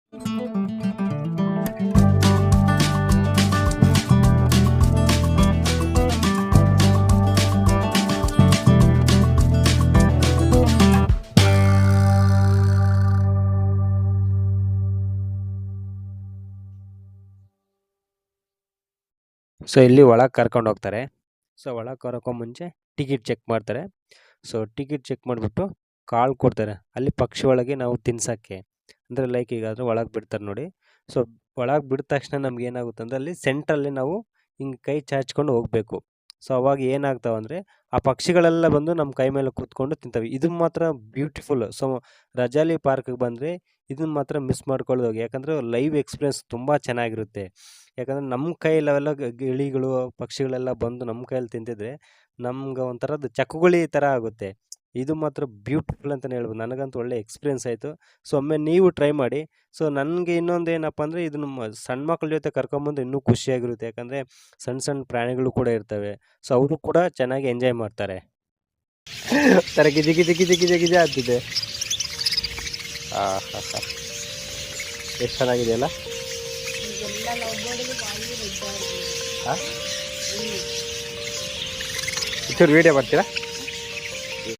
So ಇಲ್ಲಿ ಒಳಗೆ ಕರ್ಕೊಂಡು ಹೋಗ್ತಾರೆ. ಸೊ ಒಳಗೆ ಕರ್ಕೊ ಮುಂಚೆ ಟಿಕೆಟ್ ಚೆಕ್ ಮಾಡ್ತಾರೆ. ಸೊ ಟಿಕೆಟ್ ಚೆಕ್ ಮಾಡಿಬಿಟ್ಟು ಕಾಳು ಕೊಡ್ತಾರೆ ಅಲ್ಲಿ ಪಕ್ಷಿ ಒಳಗೆ ನಾವು ತಿನ್ಸೋಕ್ಕೆ. ಅಂದರೆ ಲೈಕ್ ಈಗ ಅದು ಒಳಗೆ ಬಿಡ್ತಾರೆ ನೋಡಿ. ಸೊ ಒಳಗೆ ಬಿಟ್ಟ ತಕ್ಷಣ ನಮ್ಗೆ ಏನಾಗುತ್ತೆ ಅಂದರೆ ಅಲ್ಲಿ ಸೆಂಟ್ರಲ್ಲಿ ನಾವು ಹಿಂಗೆ ಕೈ ಚಾಚ್ಕೊಂಡು ಹೋಗಬೇಕು. ಸೊ ಅವಾಗ ಏನಾಗ್ತಾವೆ ಅಂದರೆ ಆ ಪಕ್ಷಿಗಳೆಲ್ಲ ಬಂದು ನಮ್ಮ ಕೈ ಮೇಲೆ ಕೂತ್ಕೊಂಡು ತಿಂತವೆ. ಇದು ಮಾತ್ರ ಬ್ಯೂಟಿಫುಲ್. ಸೊ ರಜಾಲಿ ಪಾರ್ಕಿಗೆ ಬಂದರೆ ಇದನ್ನ ಮಾತ್ರ ಮಿಸ್ ಮಾಡ್ಕೊಳ್ಳೋದು ಹೋಗಿ, ಯಾಕಂದರೆ ಲೈವ್ ಎಕ್ಸ್ಪೀರಿಯನ್ಸ್ ತುಂಬ ಚೆನ್ನಾಗಿರುತ್ತೆ. ಯಾಕಂದರೆ ನಮ್ಮ ಕೈಯಲ್ಲೆಲ್ಲ ಗಿಳಿಗಳು ಪಕ್ಷಿಗಳೆಲ್ಲ ಬಂದು ನಮ್ಮ ಕೈಯಲ್ಲಿ ತಿಂತಿದ್ರೆ ನಮ್ಗೆ ಒಂಥರದ್ದು ಚಕ್ಕುಗುಳಿ ಥರ ಆಗುತ್ತೆ. ಇದು ಮಾತ್ರ ಬ್ಯೂಟಿಫುಲ್ ಅಂತಲೇ ಹೇಳ್ಬೋದು. ನನಗಂತೂ ಒಳ್ಳೆ ಎಕ್ಸ್ಪೀರಿಯೆನ್ಸ್ ಆಯಿತು. ಸೊ ಒಮ್ಮೆ ನೀವು ಟ್ರೈ ಮಾಡಿ. ಸೊ ನನಗೆ ಇನ್ನೊಂದು ಏನಪ್ಪ ಅಂದರೆ ಇದನ್ನು ಸಣ್ಣ ಮಕ್ಳ ಜೊತೆ ಕರ್ಕೊಂಬಂದು ಇನ್ನೂ ಖುಷಿಯಾಗಿರುತ್ತೆ. ಯಾಕಂದರೆ ಸಣ್ಣ ಸಣ್ಣ ಪ್ರಾಣಿಗಳು ಕೂಡ ಇರ್ತವೆ. ಸೊ ಅವರು ಕೂಡ ಚೆನ್ನಾಗಿ ಎಂಜಾಯ್ ಮಾಡ್ತಾರೆ. ಥರ ಗಿಜಿ ಗಿಜಿ ಗಿಜಿ ಗಿಜಿ ಗಿಜಿ ಆಗ್ತಿದೆ. ಎಷ್ಟು ಚೆನ್ನಾಗಿದೆಯಲ್ಲ. ಒಂಚೂರು ವೀಡಿಯೋ ಬರ್ತೀರಾ?